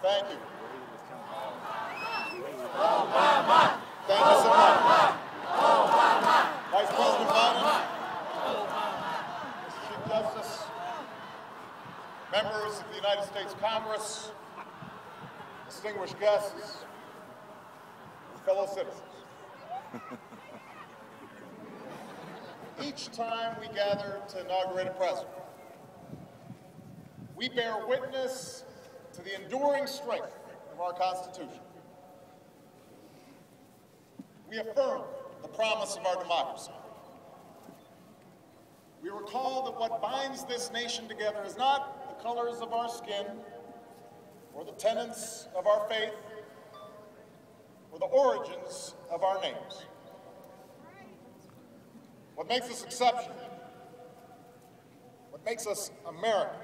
Thank you. Thank you so much. Vice President Biden, Mr. Chief Justice, members of the United States Congress, distinguished guests, fellow citizens. Each time we gather to inaugurate a president, we bear witness to the enduring strength of our Constitution. We affirm the promise of our democracy. We recall that what binds this nation together is not the colors of our skin, or the tenets of our faith, or the origins of our names. What makes us exceptional, what makes us American,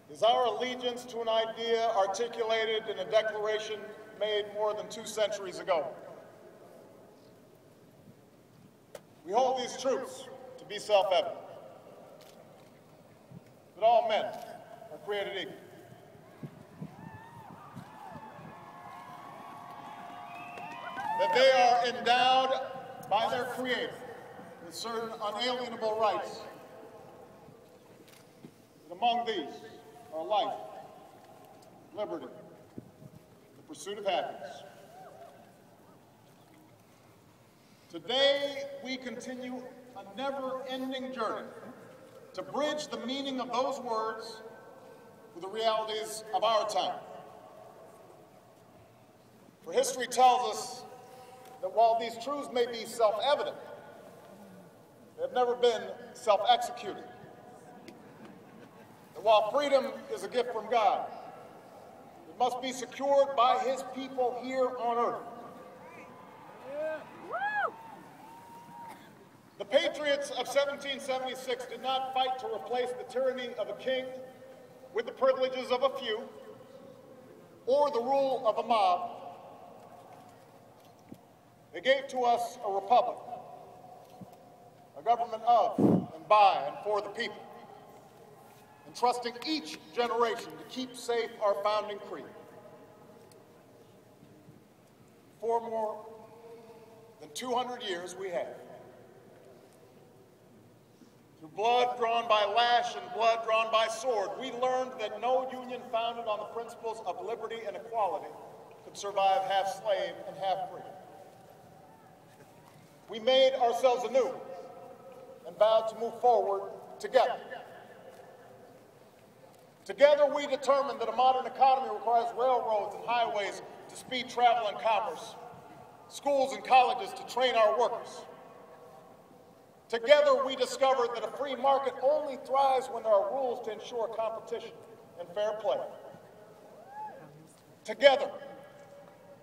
is our allegiance to an idea articulated in a declaration made more than 2 centuries ago. We hold these truths to be self-evident, that all men are created equal. That they are endowed by their Creator with certain unalienable rights. And among these are life, liberty, the pursuit of happiness. Today, we continue a never-ending journey to bridge the meaning of those words with the realities of our time. For history tells us that while these truths may be self-evident, they have never been self-executed. That while freedom is a gift from God, it must be secured by His people here on earth. The patriots of 1776 did not fight to replace the tyranny of a king with the privileges of a few or the rule of a mob. They gave to us a republic, a government of and by and for the people, entrusting each generation to keep safe our founding creed. For more than 200 years we have. Through blood drawn by lash and blood drawn by sword, we learned that no union founded on the principles of liberty and equality could survive half slave and half free. We made ourselves anew and vowed to move forward together. Together we determined that a modern economy requires railroads and highways to speed travel and commerce, schools and colleges to train our workers. Together we discovered that a free market only thrives when there are rules to ensure competition and fair play. Together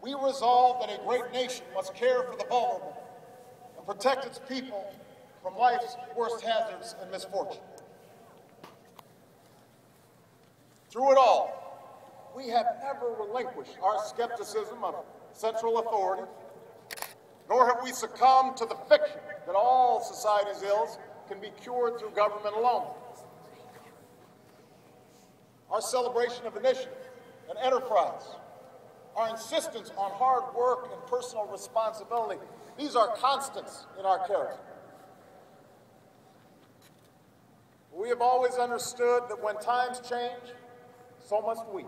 we resolved that a great nation must care for the vulnerable and protect its people from life's worst hazards and misfortune. Through it all, we have never relinquished our skepticism of central authority, nor have we succumbed to the fiction that all society's ills can be cured through government alone. Our celebration of initiative and enterprise, our insistence on hard work and personal responsibility, these are constants in our character. We have always understood that when times change, so must we.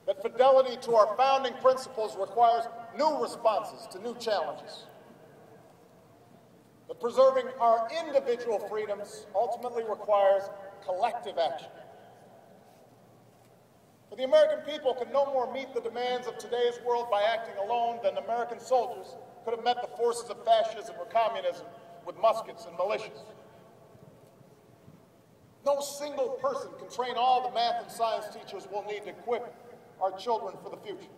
That fidelity to our founding principles requires new responses to new challenges. That preserving our individual freedoms ultimately requires collective action. For the American people can no more meet the demands of today's world by acting alone than American soldiers could have met the forces of fascism or communism with muskets and militias. No single person can train all the math and science teachers we'll need to equip our children for the future,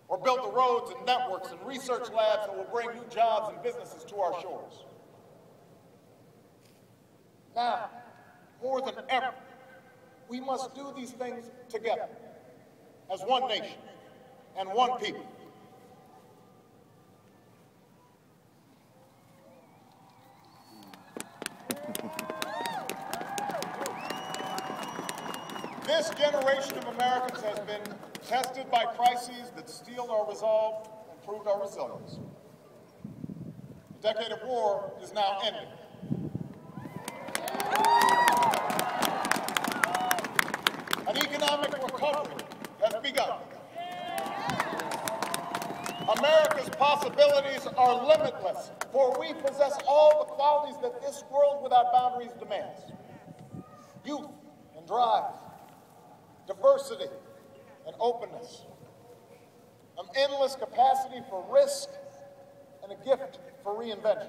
or build the roads and networks and research labs that will bring new jobs and businesses to our shores. Now, more than ever, we must do these things together, as one nation and one people. This generation of Americans has been tested by crises that steeled our resolve and proved our resilience. The decade of war is now ending. An economic recovery has begun. America's possibilities are limitless, for we possess all the qualities that this world without boundaries demands. Youth and drive, diversity and openness, an endless capacity for risk, and a gift for reinvention.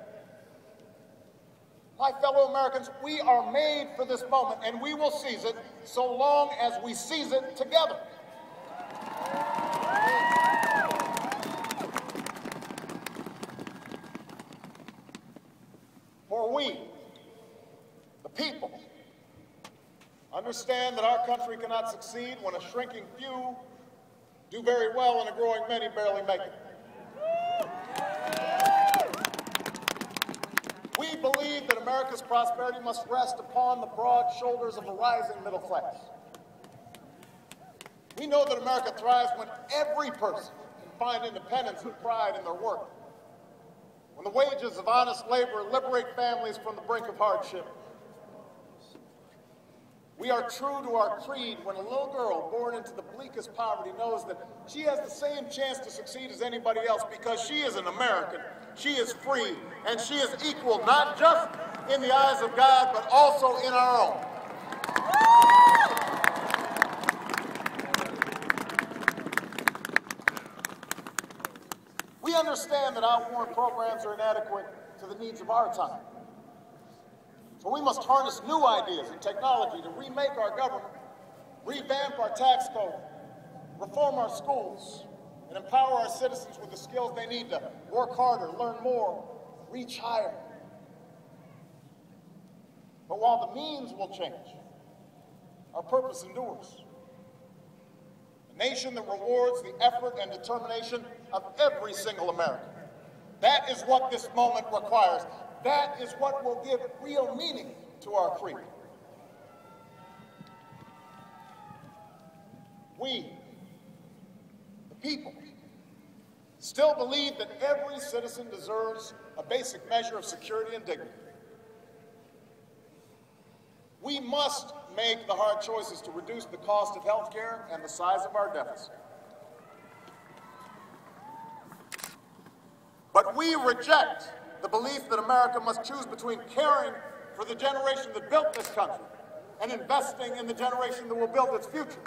My fellow Americans, we are made for this moment, and we will seize it so long as we seize it together. For we, the people, understand that our country cannot succeed when a shrinking few do very well and a growing many barely make it. We believe that America's prosperity must rest upon the broad shoulders of a rising middle class. We know that America thrives when every person can find independence and pride in their work, when the wages of honest labor liberate families from the brink of hardship. We are true to our creed when a little girl born into the bleakest poverty knows that she has the same chance to succeed as anybody else because she is an American, she is free, and she is equal not just in the eyes of God, but also in our own. We understand that outworn programs are inadequate to the needs of our time. So we must harness new ideas and technology to remake our government, revamp our tax code, reform our schools, and empower our citizens with the skills they need to work harder, learn more, reach higher. But while the means will change, our purpose endures. A nation that rewards the effort and determination of every single American. That is what this moment requires. That is what will give real meaning to our creed. We, the people, still believe that every citizen deserves a basic measure of security and dignity. We must make the hard choices to reduce the cost of health care and the size of our deficit. But we reject the belief that America must choose between caring for the generation that built this country and investing in the generation that will build its future.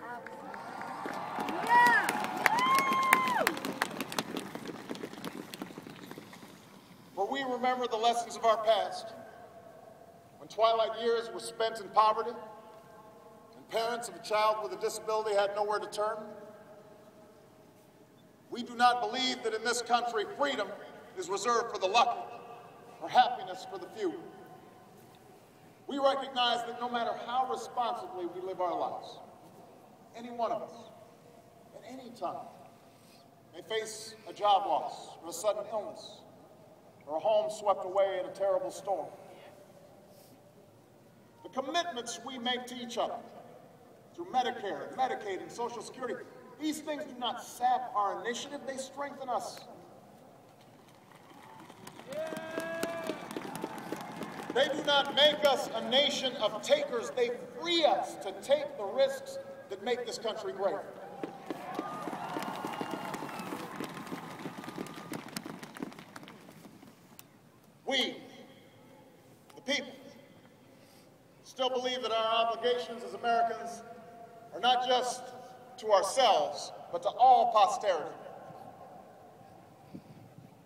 For we remember the lessons of our past, when twilight years were spent in poverty and parents of a child with a disability had nowhere to turn. We do not believe that in this country freedom is reserved for the lucky, or happiness for the few. We recognize that no matter how responsibly we live our lives, any one of us, at any time, may face a job loss, or a sudden illness, or a home swept away in a terrible storm. The commitments we make to each other, through Medicare, Medicaid, and Social Security, these things do not sap our initiative, they strengthen us. They do not make us a nation of takers, they free us to take the risks that make this country great. We, the people, still believe that our obligations as Americans are not just to ourselves, but to all posterity.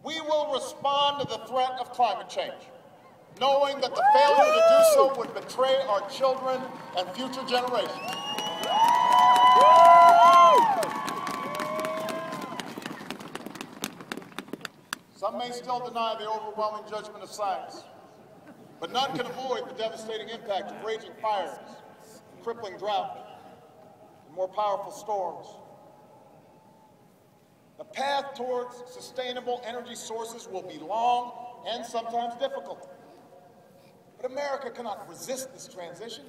We will respond to the threat of climate change, knowing that the failure to do so would betray our children and future generations. Some may still deny the overwhelming judgment of science, but none can avoid the devastating impact of raging fires, crippling drought, and more powerful storms. The path towards sustainable energy sources will be long and sometimes difficult. But America cannot resist this transition.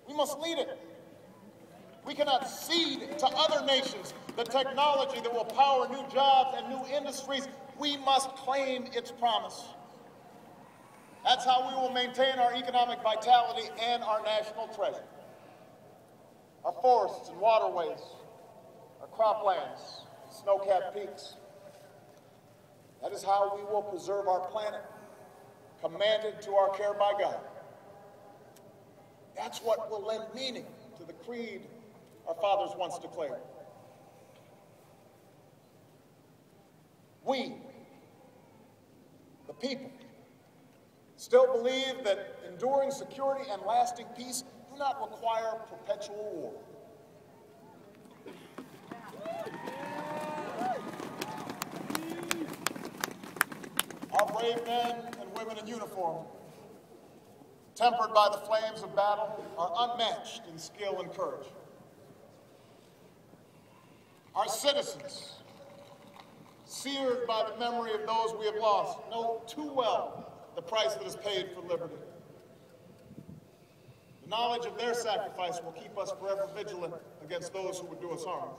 We must lead it. We cannot cede to other nations the technology that will power new jobs and new industries. We must claim its promise. That's how we will maintain our economic vitality and our national treasure. Our forests and waterways, our croplands, snow-capped peaks. That is how we will preserve our planet, commanded to our care by God. That's what will lend meaning to the creed our fathers once declared. We, the people, still believe that enduring security and lasting peace do not require perpetual war. Our brave men and women in uniform, tempered by the flames of battle, are unmatched in skill and courage. Our citizens, seared by the memory of those we have lost, know too well the price that is paid for liberty. The knowledge of their sacrifice will keep us forever vigilant against those who would do us harm.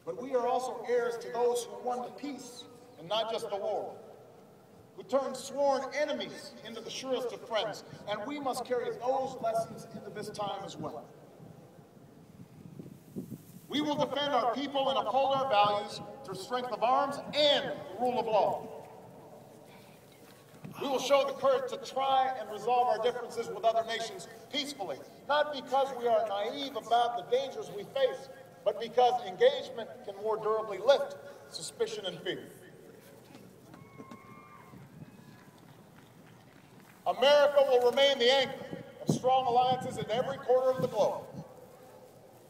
But we are also heirs to those who won the peace and not just the war, who turned sworn enemies into the surest of friends, and we must carry those lessons into this time as well. We will defend our people and uphold our values through strength of arms and the rule of law. We will show the courage to try and resolve our differences with other nations peacefully, not because we are naive about the dangers we face, but because engagement can more durably lift suspicion and fear. America will remain the anchor of strong alliances in every corner of the globe.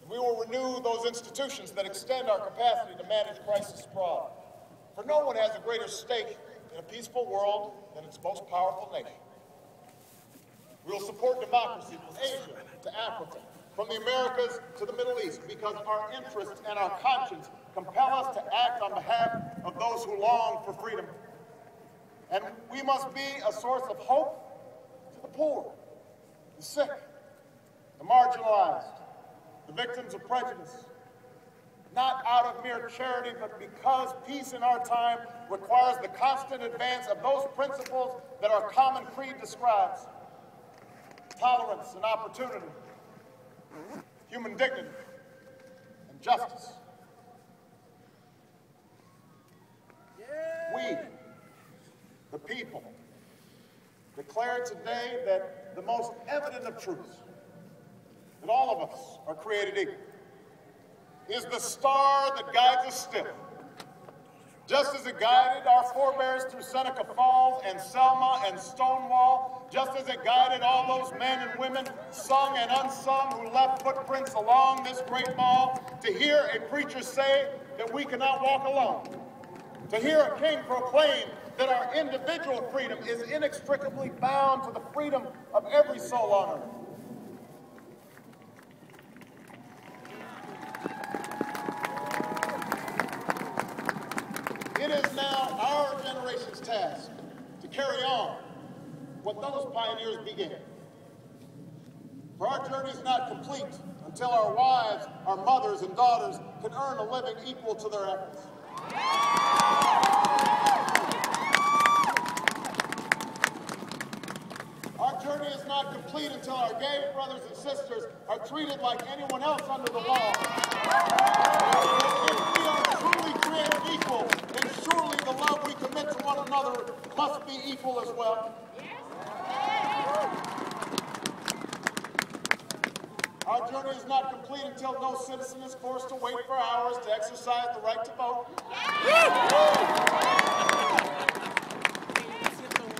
And we will renew those institutions that extend our capacity to manage crisis abroad. For no one has a greater stake in a peaceful world than its most powerful nation. We will support democracy from Asia to Africa, from the Americas to the Middle East, because our interests and our conscience compel us to act on behalf of those who long for freedom. And we must be a source of hope to the poor, the sick, the marginalized, the victims of prejudice, not out of mere charity, but because peace in our time requires the constant advance of those principles that our common creed describes: tolerance and opportunity, human dignity, and justice. We, the people, declare today that the most evident of truths, that all of us are created equal, is the star that guides us still. Just as it guided our forebears through Seneca Falls and Selma and Stonewall, just as it guided all those men and women, sung and unsung, who left footprints along this great mall, to hear a preacher say that we cannot walk alone, to hear a king proclaim that our individual freedom is inextricably bound to the freedom of every soul on earth. It is now our generation's task to carry on what those pioneers began. For our journey is not complete until our wives, our mothers, and daughters can earn a living equal to their efforts. Our journey is not complete until our gay brothers and sisters are treated like anyone else under the law. If we are truly created equal, then surely the love we commit to one another must be equal as well. Our journey is not complete until no citizen is forced to wait for hours to exercise the right to vote.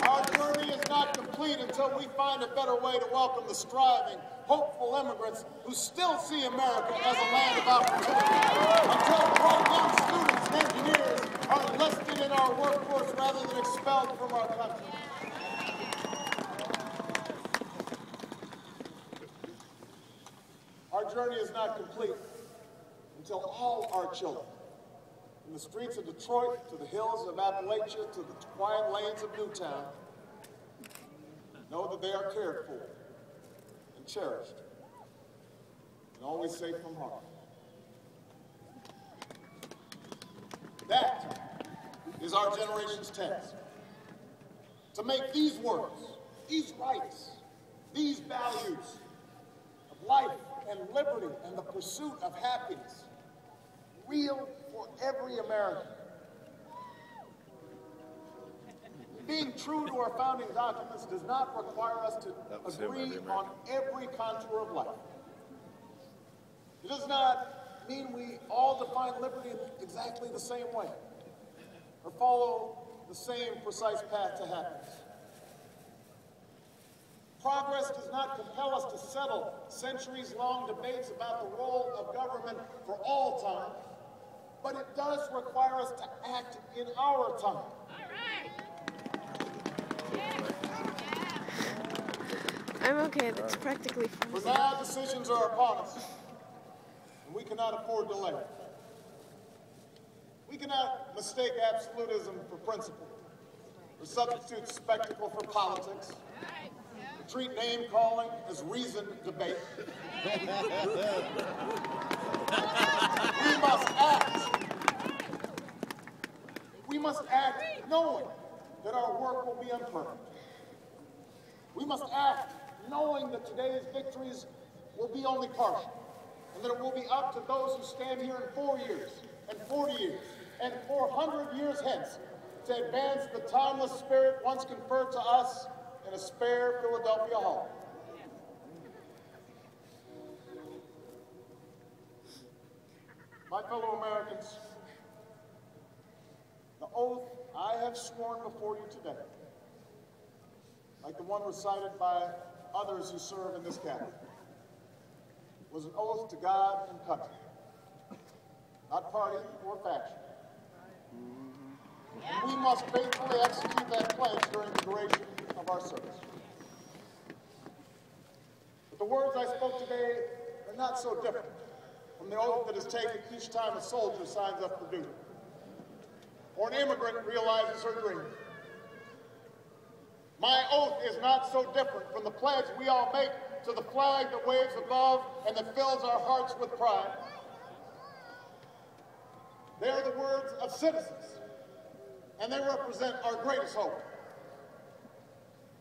Our journey is not complete until we find a better way to welcome the striving, hopeful immigrants who still see America as a land of opportunity. Until bright young students and engineers are enlisted in our workforce rather than expelled from our country. Our journey is not complete until all our children, from the streets of Detroit to the hills of Appalachia to the quiet lanes of Newtown, know that they are cared for and cherished. and always say from heart. That is our generation's task. To make these words, these rights, these values of life and liberty and the pursuit of happiness real for every American. Being true to our founding documents does not require us to agree on every contour of life. It does not mean we all define liberty in exactly the same way or follow the same precise path to happiness. Progress does not compel us to settle centuries-long debates about the role of government for all time, but it does require us to act in our time. I'm okay, that's practically frozen. For now, decisions are upon us, and we cannot afford delay. We cannot mistake absolutism for principle, or substitute spectacle for politics, or treat name-calling as reasoned debate. We must act. We must act knowing that our work will be imperfect. We must act knowing that today's victories will be only partial, and that it will be up to those who stand here in 4 years, and 40 years, and 400 years hence to advance the timeless spirit once conferred to us in a spare Philadelphia hall. My fellow Americans, the oath I have sworn before you today, like the one recited by others who serve in this cabinet, was an oath to God and country, not party or faction. And we must faithfully execute that pledge during the duration of our service. But the words I spoke today are not so different from the oath that is taken each time a soldier signs up for duty, or an immigrant realizes her dream. My oath is not so different from the pledge we all make to the flag that waves above and that fills our hearts with pride. They are the words of citizens, and they represent our greatest hope.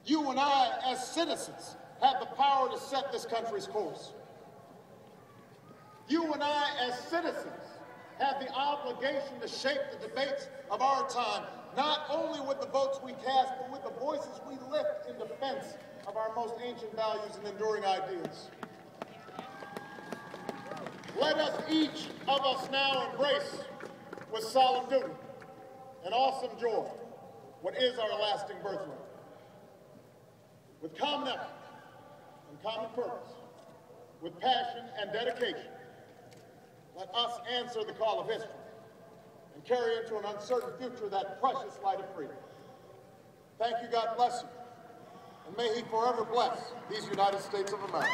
You and I, as citizens, have the power to set this country's course. You and I, as citizens, have the obligation to shape the debates of our time, not only with the votes we cast, but with the voices we lift in defense of our most ancient values and enduring ideals. Let us, each of us now, embrace with solemn duty and awesome joy what is our lasting birthright. With common effort and common purpose, with passion and dedication, let us answer the call of history and carry into an uncertain future that precious light of freedom. Thank you, God bless you, and may He forever bless these United States of America.